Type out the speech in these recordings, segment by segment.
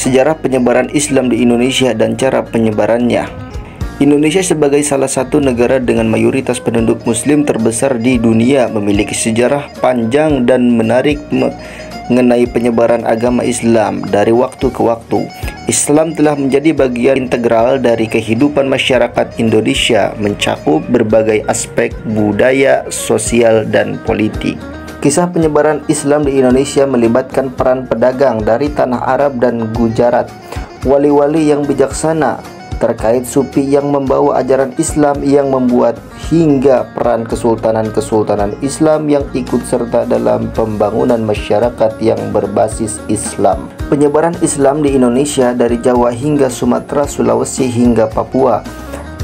Sejarah penyebaran Islam di Indonesia dan cara penyebarannya. Indonesia sebagai salah satu negara dengan mayoritas penduduk muslim terbesar di dunia memiliki sejarah panjang dan menarik mengenai penyebaran agama Islam. Dari waktu ke waktu, Islam telah menjadi bagian integral dari kehidupan masyarakat Indonesia, mencakup berbagai aspek budaya, sosial, dan politik. Kisah penyebaran Islam di Indonesia melibatkan peran pedagang dari tanah Arab dan Gujarat, wali-wali yang bijaksana terkait sufi yang membawa ajaran Islam yang membuat, hingga peran kesultanan-kesultanan Islam yang ikut serta dalam pembangunan masyarakat yang berbasis Islam. Penyebaran Islam di Indonesia dari Jawa hingga Sumatera, Sulawesi hingga Papua,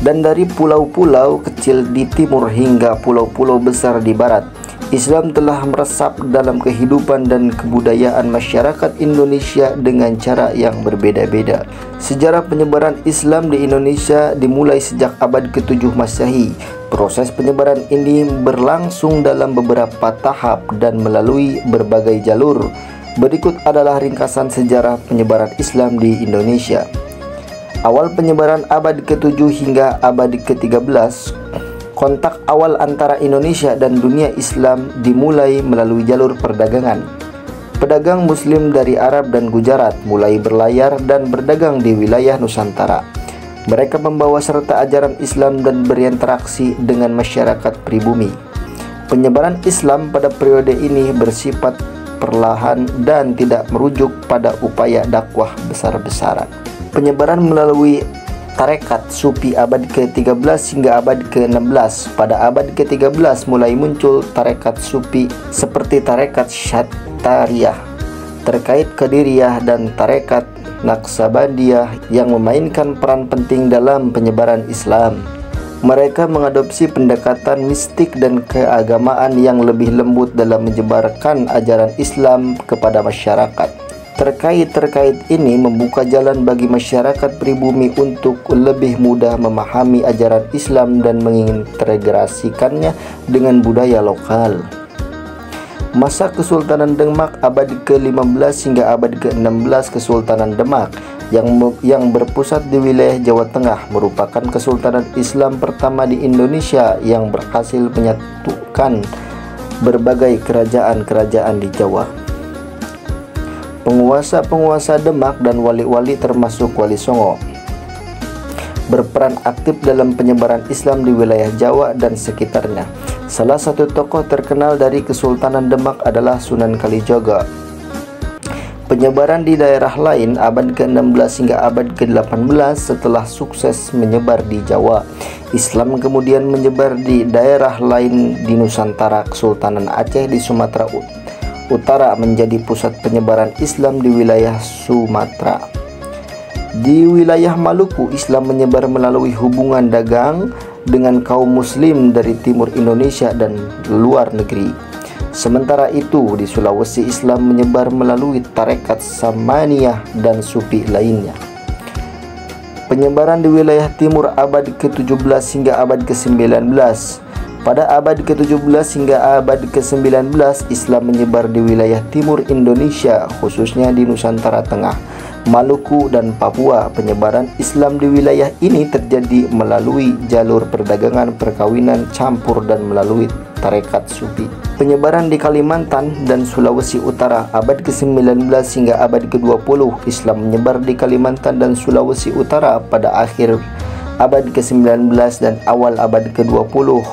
dan dari pulau-pulau kecil di timur hingga pulau-pulau besar di barat. Islam telah meresap dalam kehidupan dan kebudayaan masyarakat Indonesia dengan cara yang berbeda-beda. Sejarah penyebaran Islam di Indonesia dimulai sejak abad ke-7 Masehi. Proses penyebaran ini berlangsung dalam beberapa tahap dan melalui berbagai jalur. Berikut adalah ringkasan sejarah penyebaran Islam di Indonesia. Awal penyebaran abad ke-7 hingga abad ke-13. Kontak awal antara Indonesia dan dunia Islam dimulai melalui jalur perdagangan. Pedagang Muslim dari Arab dan Gujarat mulai berlayar dan berdagang di wilayah Nusantara. Mereka membawa serta ajaran Islam dan berinteraksi dengan masyarakat pribumi. Penyebaran Islam pada periode ini bersifat perlahan dan tidak merujuk pada upaya dakwah besar-besaran. Penyebaran melalui tarekat Sufi abad ke-13 hingga abad ke-16. Pada abad ke-13 mulai muncul tarekat Sufi seperti tarekat Syattariyah, terkait Qadiriyah, dan tarekat Naqsabandiyah yang memainkan peran penting dalam penyebaran Islam. Mereka mengadopsi pendekatan mistik dan keagamaan yang lebih lembut dalam menyebarkan ajaran Islam kepada masyarakat. Terkait ini membuka jalan bagi masyarakat pribumi untuk lebih mudah memahami ajaran Islam dan mengintegrasikannya dengan budaya lokal. Masa Kesultanan Demak abad ke-15 hingga abad ke-16. Kesultanan Demak yang berpusat di wilayah Jawa Tengah merupakan kesultanan Islam pertama di Indonesia yang berhasil menyatukan berbagai kerajaan-kerajaan di Jawa. Penguasa-penguasa Demak dan wali-wali termasuk Wali Songo berperan aktif dalam penyebaran Islam di wilayah Jawa dan sekitarnya. Salah satu tokoh terkenal dari Kesultanan Demak adalah Sunan Kalijaga. Penyebaran di daerah lain abad ke-16 hingga abad ke-18. Setelah sukses menyebar di Jawa, Islam kemudian menyebar di daerah lain di Nusantara. Kesultanan Aceh di Sumatera Utara menjadi pusat penyebaran Islam di wilayah Sumatera. Di wilayah Maluku, Islam menyebar melalui hubungan dagang dengan kaum muslim dari timur Indonesia dan luar negeri. Sementara itu, di Sulawesi Islam menyebar melalui tarekat Samaniyah dan sufi lainnya. Penyebaran di wilayah timur abad ke-17 hingga abad ke-19. Pada abad ke-17 hingga abad ke-19, Islam menyebar di wilayah timur Indonesia, khususnya di Nusantara Tengah, Maluku, dan Papua. Penyebaran Islam di wilayah ini terjadi melalui jalur perdagangan, perkawinan campur, dan melalui tarekat Sufi. Penyebaran di Kalimantan dan Sulawesi Utara abad ke-19 hingga abad ke-20. Islam menyebar di Kalimantan dan Sulawesi Utara pada akhir abad ke-19 dan awal abad ke-20.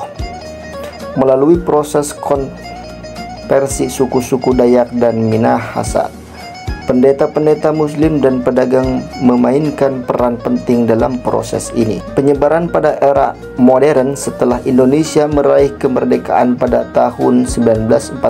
Melalui proses konversi suku-suku Dayak dan Minahasa, pendeta-pendeta muslim dan pedagang memainkan peran penting dalam proses ini. Penyebaran pada era modern setelah Indonesia meraih kemerdekaan pada tahun 1945